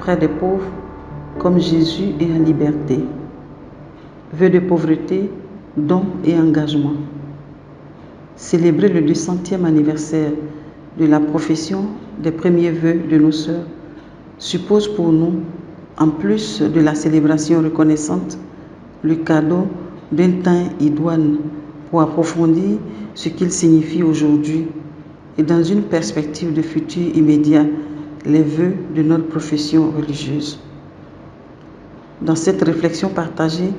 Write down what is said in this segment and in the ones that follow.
auprès des pauvres comme Jésus est en liberté. Vœux de pauvreté, dons et engagement. Célébrer le 200e anniversaire de la profession des premiers vœux de nos sœurs suppose pour nous, en plus de la célébration reconnaissante, le cadeau d'un temps idoine pour approfondir ce qu'il signifie aujourd'hui et dans une perspective de futur immédiat, les vœux de notre profession religieuse. Dans cette réflexion partagée,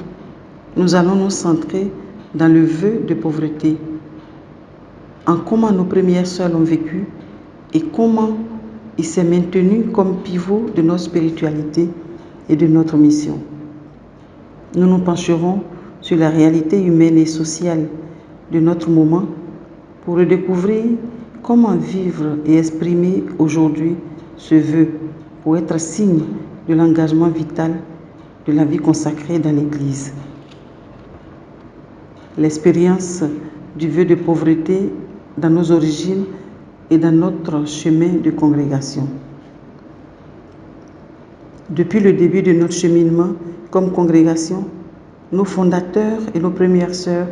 nous allons nous centrer dans le vœu de pauvreté, en comment nos premières sœurs l'ont vécu et comment il s'est maintenu comme pivot de notre spiritualité et de notre mission. Nous nous pencherons sur la réalité humaine et sociale de notre moment pour redécouvrir comment vivre et exprimer aujourd'hui ce vœu pour être signe de l'engagement vital de la vie consacrée dans l'Église. L'expérience du vœu de pauvreté dans nos origines et dans notre chemin de congrégation. Depuis le début de notre cheminement comme congrégation, nos fondateurs et nos premières sœurs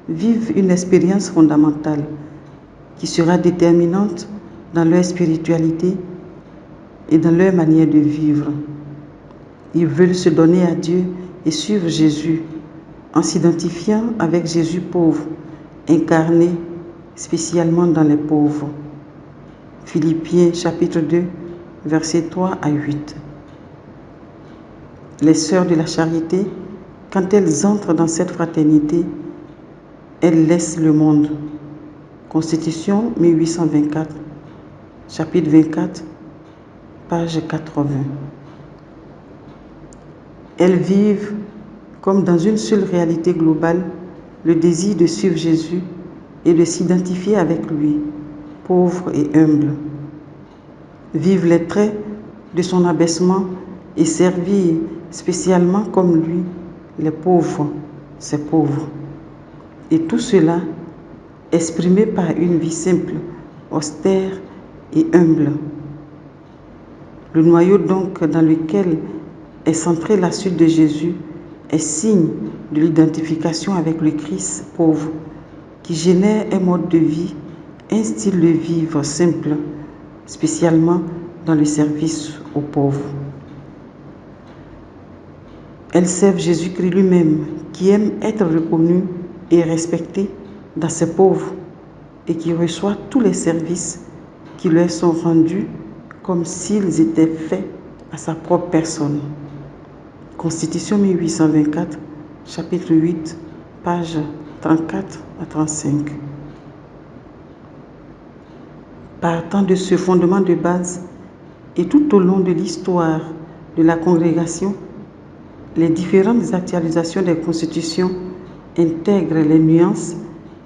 vivent une expérience fondamentale qui sera déterminante dans leur spiritualité et dans leur manière de vivre. Ils veulent se donner à Dieu et suivre Jésus en s'identifiant avec Jésus pauvre, incarné spécialement dans les pauvres. Philippiens chapitre 2, versets 3 à 8. Les sœurs de la charité, quand elles entrent dans cette fraternité, elles laissent le monde. Constitution 1824, chapitre 24, page 80. Elles vivent comme dans une seule réalité globale, le désir de suivre Jésus et de s'identifier avec lui, pauvre et humble. Vivent les traits de son abaissement et servir spécialement comme lui, les pauvres, ces pauvres. Et tout cela exprimé par une vie simple, austère et humble. Le noyau donc dans lequel est centrée la suite de Jésus est signe de l'identification avec le Christ pauvre qui génère un mode de vie, un style de vivre simple, spécialement dans le service aux pauvres. Elles servent Jésus-Christ lui-même qui aime être reconnu et respecté dans ses pauvres et qui reçoit tous les services qui leur sont rendus comme s'ils étaient faits à sa propre personne. Constitution 1824, chapitre 8, pages 34 à 35. Partant de ce fondement de base et tout au long de l'histoire de la congrégation, les différentes actualisations des constitutions intègrent les nuances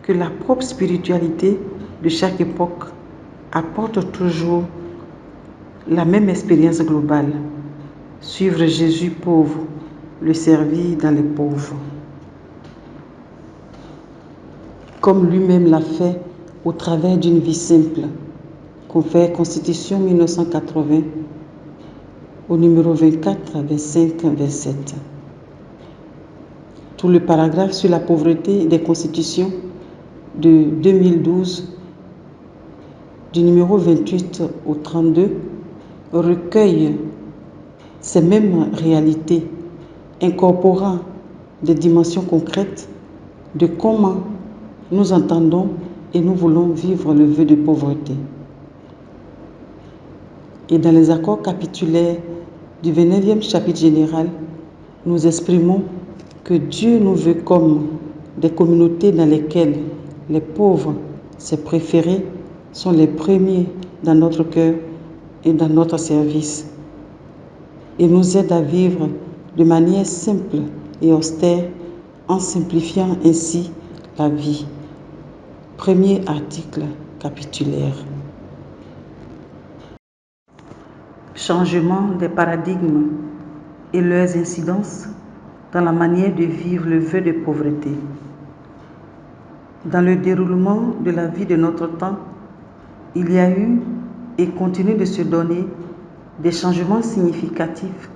que la propre spiritualité de chaque époque apporte toujours la même expérience globale. Suivre Jésus pauvre, le servir dans les pauvres. Comme lui-même l'a fait au travers d'une vie simple, confère Constitution 1980 au numéro 24, 25, 27. Tout le paragraphe sur la pauvreté des constitutions de 2012, du numéro 28 au 32, recueille ces mêmes réalités, incorporant des dimensions concrètes de comment nous entendons et nous voulons vivre le vœu de pauvreté. Et dans les accords capitulaires du 29e chapitre général, nous exprimons que Dieu nous veut comme des communautés dans lesquelles les pauvres, ses préférés, sont les premiers dans notre cœur et dans notre service, et nous aide à vivre de manière simple et austère en simplifiant ainsi la vie. Premier article capitulaire. Changement des paradigmes et leurs incidences dans la manière de vivre le vœu de pauvreté. Dans le déroulement de la vie de notre temps, il y a eu et continue de se donner des changements significatifs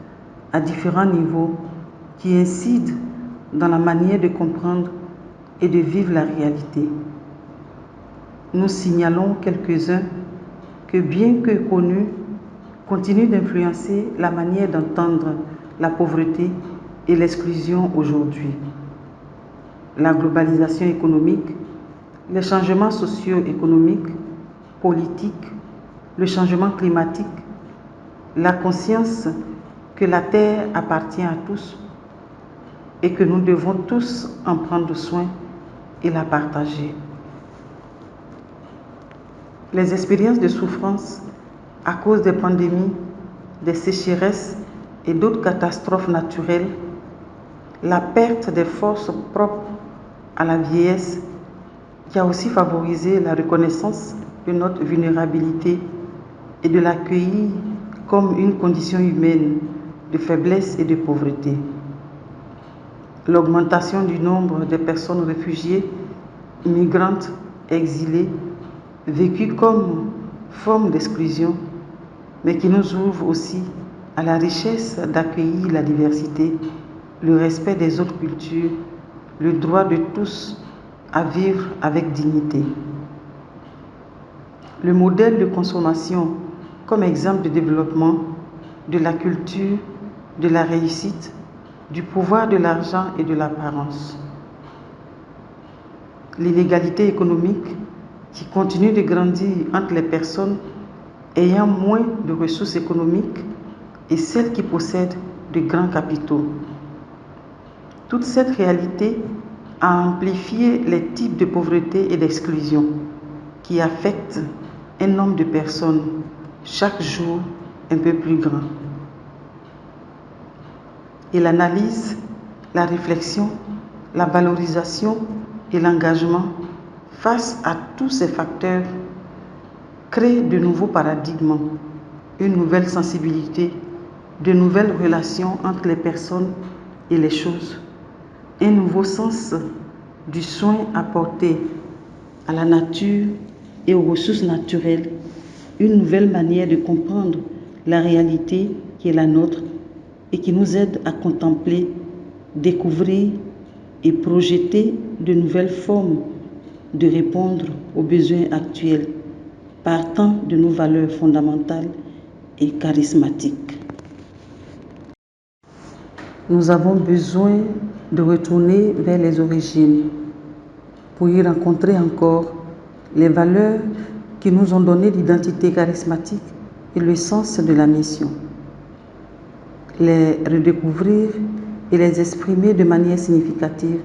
à différents niveaux qui incident dans la manière de comprendre et de vivre la réalité. Nous signalons quelques-uns que, bien que connus, continuent d'influencer la manière d'entendre la pauvreté et l'exclusion aujourd'hui. La globalisation économique, les changements socio-économiques, politiques, le changement climatique, la conscience que la Terre appartient à tous et que nous devons tous en prendre soin et la partager. Les expériences de souffrance à cause des pandémies, des sécheresses et d'autres catastrophes naturelles, la perte des forces propres à la vieillesse qui a aussi favorisé la reconnaissance de notre vulnérabilité et de l'accueillir comme une condition humaine de faiblesse et de pauvreté. L'augmentation du nombre de personnes réfugiées, migrantes, exilées, vécues comme forme d'exclusion, mais qui nous ouvre aussi à la richesse d'accueillir la diversité, le respect des autres cultures, le droit de tous à vivre avec dignité. Le modèle de consommation comme exemple de développement, de la culture, de la réussite, du pouvoir de l'argent et de l'apparence. L'inégalité économique qui continue de grandir entre les personnes ayant moins de ressources économiques et celles qui possèdent de grands capitaux. Toute cette réalité a amplifié les types de pauvreté et d'exclusion qui affectent un nombre de personnes chaque jour un peu plus grand. Et l'analyse, la réflexion, la valorisation et l'engagement face à tous ces facteurs créent de nouveaux paradigmes, une nouvelle sensibilité, de nouvelles relations entre les personnes et les choses, un nouveau sens du soin apporté à la nature et aux ressources naturelles, une nouvelle manière de comprendre la réalité qui est la nôtre et qui nous aide à contempler, découvrir et projeter de nouvelles formes de répondre aux besoins actuels, partant de nos valeurs fondamentales et charismatiques. Nous avons besoin de retourner vers les origines pour y rencontrer encore les valeurs qui nous ont donné l'identité charismatique et le sens de la mission. Les redécouvrir et les exprimer de manière significative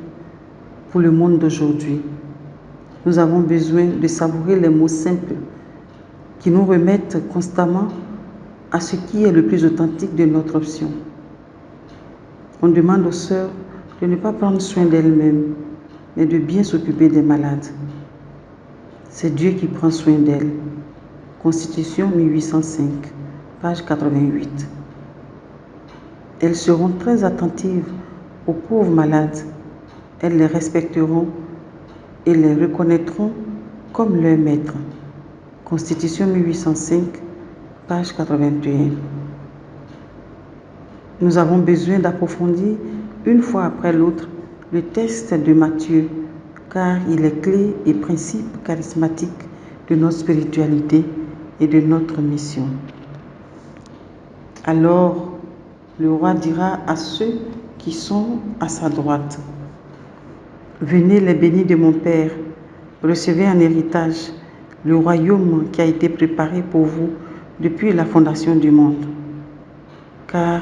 pour le monde d'aujourd'hui. Nous avons besoin de savourer les mots simples qui nous remettent constamment à ce qui est le plus authentique de notre option. On demande aux sœurs de ne pas prendre soin d'elles-mêmes, mais de bien s'occuper des malades. C'est Dieu qui prend soin d'elles. Constitution 1805, page 88. Elles seront très attentives aux pauvres malades. Elles les respecteront et les reconnaîtront comme leurs maîtres. Constitution 1805, page 81. Nous avons besoin d'approfondir une fois après l'autre le texte de Matthieu, car il est clé et principe charismatique de notre spiritualité et de notre mission. Alors, le roi dira à ceux qui sont à sa droite: venez les bénis de mon Père, recevez en héritage le royaume qui a été préparé pour vous depuis la fondation du monde. Car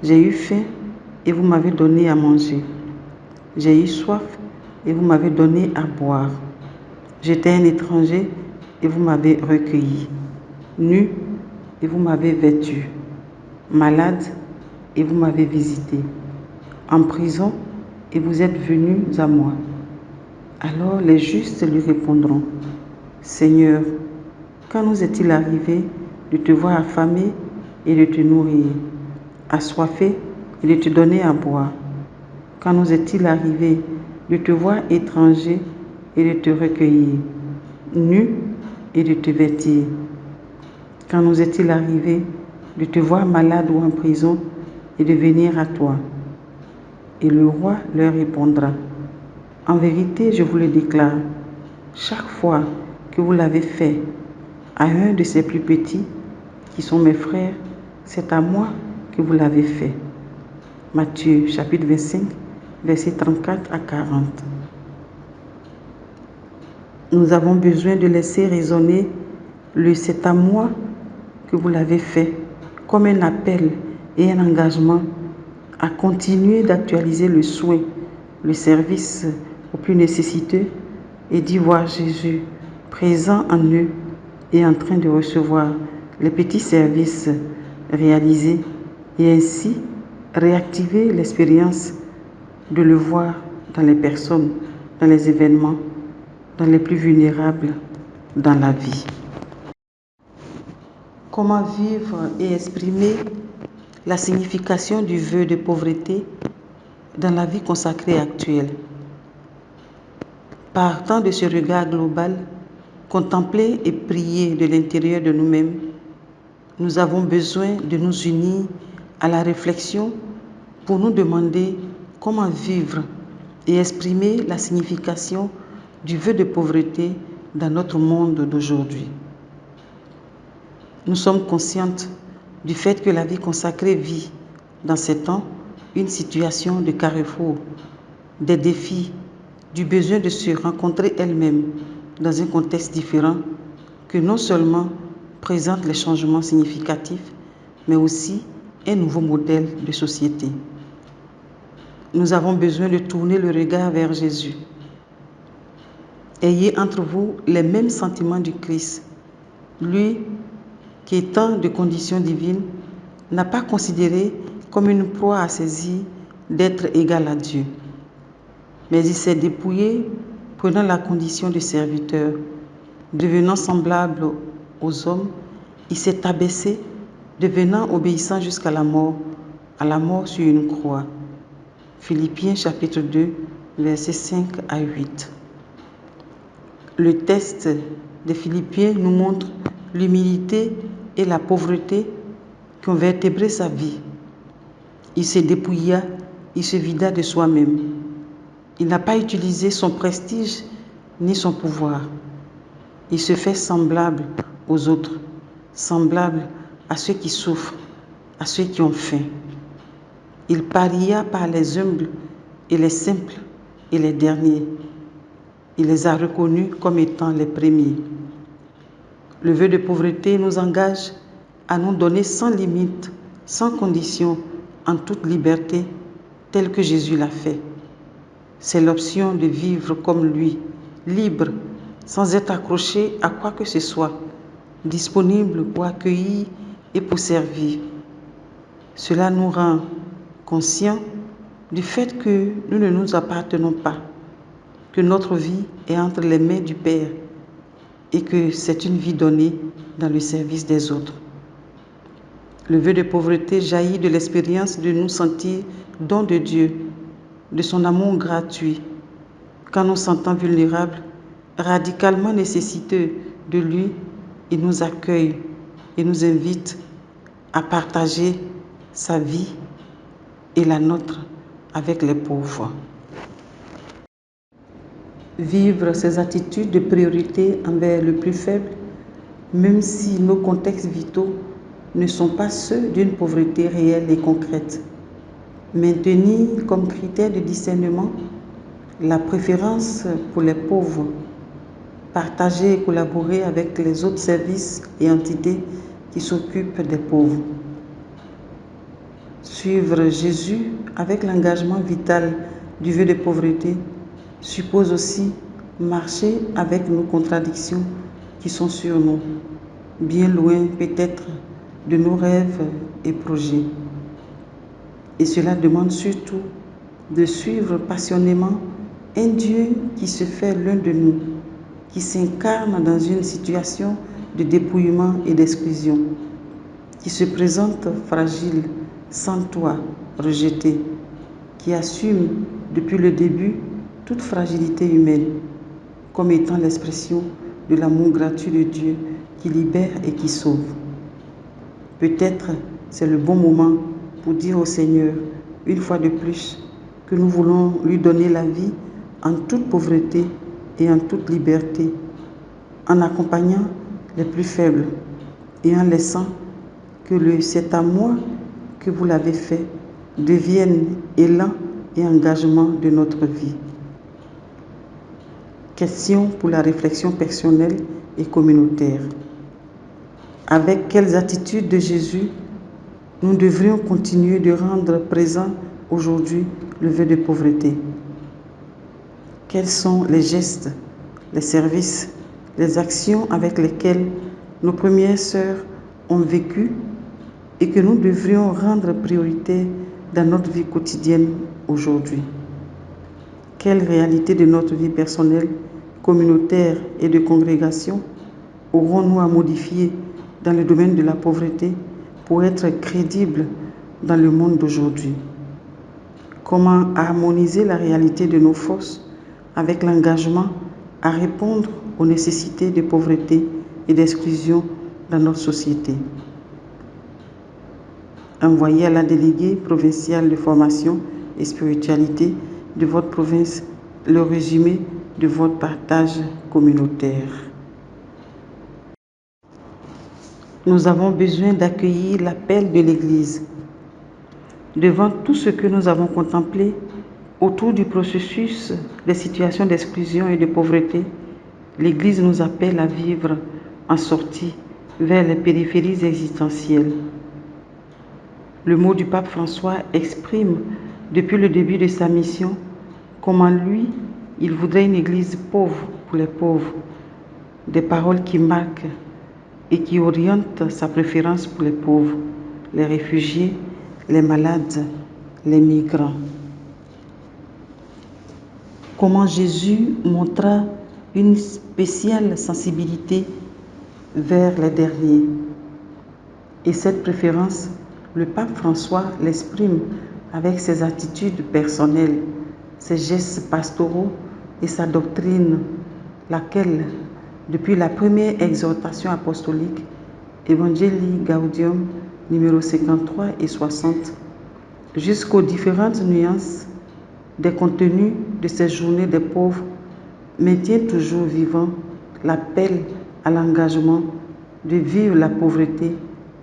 j'ai eu faim et vous m'avez donné à manger. J'ai eu soif et vous m'avez donné à boire. J'étais un étranger et vous m'avez recueilli. Nu et vous m'avez vêtu. Malade et vous m'avez visité. En prison et vous êtes venus à moi. Alors les justes lui répondront: Seigneur, quand nous est-il arrivé de te voir affamé et de te nourrir, assoiffé et de te donner à boire? Quand nous est-il arrivé de te voir étranger et de te recueillir, nu et de te vêtir? Quand nous est-il arrivé de te voir malade ou en prison et de venir à toi. Et le roi leur répondra, en vérité, je vous le déclare, chaque fois que vous l'avez fait à un de ces plus petits, qui sont mes frères, c'est à moi que vous l'avez fait. Matthieu chapitre 25, versets 34 à 40. Nous avons besoin de laisser résonner le « c'est à moi que vous l'avez fait » comme un appel et un engagement à continuer d'actualiser le soin, le service aux plus nécessiteux et d'y voir Jésus présent en eux et en train de recevoir les petits services réalisés et ainsi réactiver l'expérience de le voir dans les personnes, dans les événements, dans les plus vulnérables dans la vie. Comment vivre et exprimer la signification du vœu de pauvreté dans la vie consacrée actuelle? Partant de ce regard global, contempler et prier de l'intérieur de nous-mêmes, nous avons besoin de nous unir à la réflexion pour nous demander comment vivre et exprimer la signification du vœu de pauvreté dans notre monde d'aujourd'hui. Nous sommes conscientes du fait que la vie consacrée vit, dans ces temps, une situation de carrefour, des défis, du besoin de se rencontrer elle-même dans un contexte différent que non seulement présente les changements significatifs, mais aussi un nouveau modèle de société. Nous avons besoin de tourner le regard vers Jésus. Ayez entre vous les mêmes sentiments du Christ. Lui, qui étant de condition divine, n'a pas considéré comme une proie à saisir d'être égal à Dieu. Mais il s'est dépouillé, prenant la condition de serviteur. Devenant semblable aux hommes, il s'est abaissé, devenant obéissant jusqu'à la mort sur une croix. Philippiens chapitre 2, versets 5 à 8. Le texte des Philippiens nous montre l'humilité et la pauvreté qui ont vertébré sa vie. Il se dépouilla, il se vida de soi-même. Il n'a pas utilisé son prestige ni son pouvoir. Il se fait semblable aux autres, semblable à ceux qui souffrent, à ceux qui ont faim. Il paria par les humbles et les simples et les derniers. Il les a reconnus comme étant les premiers. Le vœu de pauvreté nous engage à nous donner sans limite, sans condition, en toute liberté, tel que Jésus l'a fait. C'est l'option de vivre comme lui, libre, sans être accroché à quoi que ce soit, disponible pour accueillir et pour servir. Cela nous rend conscients du fait que nous ne nous appartenons pas, que notre vie est entre les mains du Père et que c'est une vie donnée dans le service des autres. Le vœu de pauvreté jaillit de l'expérience de nous sentir don de Dieu, de son amour gratuit, quand nous sentons vulnérables, radicalement nécessiteux de lui, il nous accueille et nous invite à partager sa vie et la nôtre avec les pauvres. Vivre ces attitudes de priorité envers le plus faible, même si nos contextes vitaux ne sont pas ceux d'une pauvreté réelle et concrète. Maintenir comme critère de discernement la préférence pour les pauvres, partager et collaborer avec les autres services et entités qui s'occupent des pauvres. Suivre Jésus avec l'engagement vital du vœu de pauvreté suppose aussi marcher avec nos contradictions qui sont sur nous, bien loin peut-être de nos rêves et projets. Et cela demande surtout de suivre passionnément un Dieu qui se fait l'un de nous, qui s'incarne dans une situation de dépouillement et d'exclusion, qui se présente fragile, sans toit, rejeté, qui assume depuis le début toute fragilité humaine, comme étant l'expression de l'amour gratuit de Dieu qui libère et qui sauve. Peut-être c'est le bon moment pour dire au Seigneur, une fois de plus, que nous voulons lui donner la vie en toute pauvreté et en toute liberté, en accompagnant les plus faibles et en laissant que le c'est à moi que vous l'avez fait devienne élan et engagement de notre vie. Question pour la réflexion personnelle et communautaire. Avec quelles attitudes de Jésus nous devrions continuer de rendre présent aujourd'hui le vœu de pauvreté? Quels sont les gestes, les services, les actions avec lesquelles nos premières sœurs ont vécu et que nous devrions rendre prioritaires dans notre vie quotidienne aujourd'hui? Quelles réalités de notre vie personnelle, communautaire et de congrégation aurons-nous à modifier dans le domaine de la pauvreté pour être crédibles dans le monde d'aujourd'hui? Comment harmoniser la réalité de nos forces avec l'engagement à répondre aux nécessités de pauvreté et d'exclusion dans notre société? Envoyez à la déléguée provinciale de formation et spiritualité de votre province le résumé de votre partage communautaire. Nous avons besoin d'accueillir l'appel de l'Église. Devant tout ce que nous avons contemplé autour du processus des situations d'exclusion et de pauvreté, l'Église nous appelle à vivre en sortie vers les périphéries existentielles. Le mot du pape François exprime depuis le début de sa mission comment lui, il voudrait une Église pauvre pour les pauvres, des paroles qui marquent et qui orientent sa préférence pour les pauvres, les réfugiés, les malades, les migrants. Comment Jésus montra une spéciale sensibilité vers les derniers. Et cette préférence, le pape François l'exprime avec ses attitudes personnelles, ses gestes pastoraux et sa doctrine, laquelle, depuis la première exhortation apostolique, Evangelii Gaudium, numéro 53 et 60, jusqu'aux différentes nuances des contenus de ces journées des pauvres, maintient toujours vivant l'appel à l'engagement de vivre la pauvreté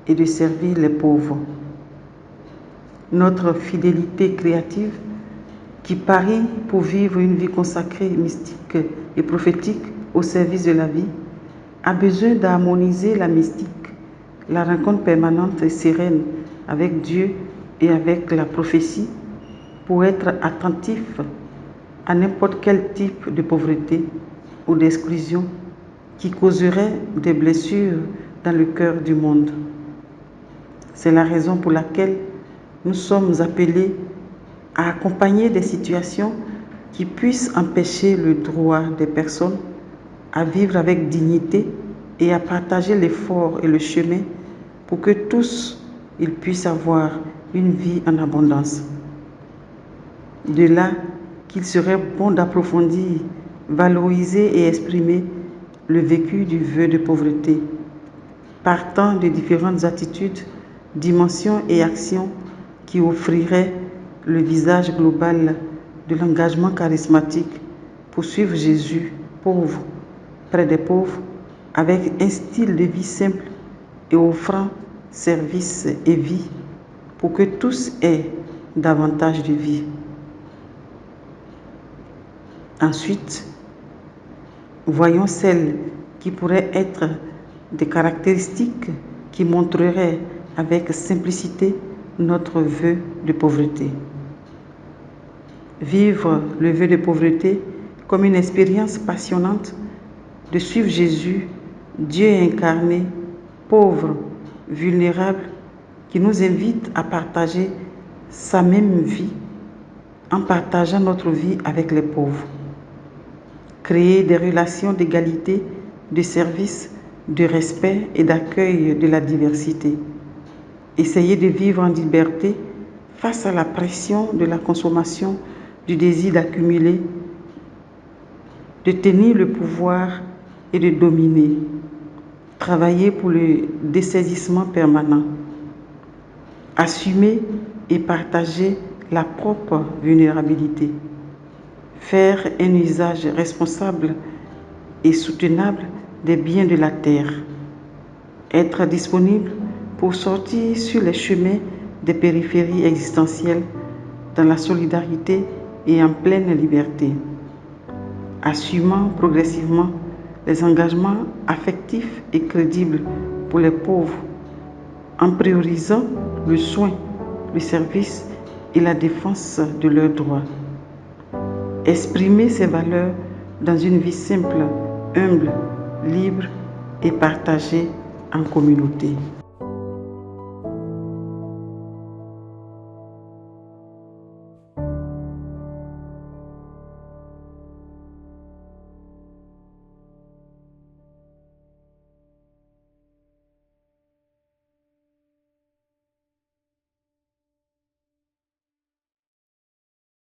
et de servir les pauvres. Notre fidélité créative, qui parie pour vivre une vie consacrée, mystique et prophétique au service de la vie, a besoin d'harmoniser la mystique, la rencontre permanente et sereine avec Dieu et avec la prophétie pour être attentif à n'importe quel type de pauvreté ou d'exclusion qui causerait des blessures dans le cœur du monde. C'est la raison pour laquelle nous sommes appelés à accompagner des situations qui puissent empêcher le droit des personnes à vivre avec dignité et à partager l'effort et le chemin pour que tous ils puissent avoir une vie en abondance. De là qu'il serait bon d'approfondir, valoriser et exprimer le vécu du vœu de pauvreté, partant de différentes attitudes, dimensions et actions qui offriraient le visage global de l'engagement charismatique pour suivre Jésus, pauvre, près des pauvres, avec un style de vie simple et offrant service et vie pour que tous aient davantage de vie. Ensuite, voyons celles qui pourraient être des caractéristiques qui montreraient avec simplicité notre vœu de pauvreté. Vivre le vœu de pauvreté comme une expérience passionnante de suivre Jésus, Dieu incarné, pauvre, vulnérable, qui nous invite à partager sa même vie en partageant notre vie avec les pauvres. Créer des relations d'égalité, de service, de respect et d'accueil de la diversité. Essayer de vivre en liberté face à la pression de la consommation, du désir d'accumuler, de tenir le pouvoir et de dominer. Travailler pour le dessaisissement permanent. Assumer et partager la propre vulnérabilité. Faire un usage responsable et soutenable des biens de la terre. Être disponible pour sortir sur les chemins des périphéries existentielles dans la solidarité et en pleine liberté. Assumant progressivement les engagements affectifs et crédibles pour les pauvres, en priorisant le soin, le service et la défense de leurs droits. Exprimer ces valeurs dans une vie simple, humble, libre et partagée en communauté.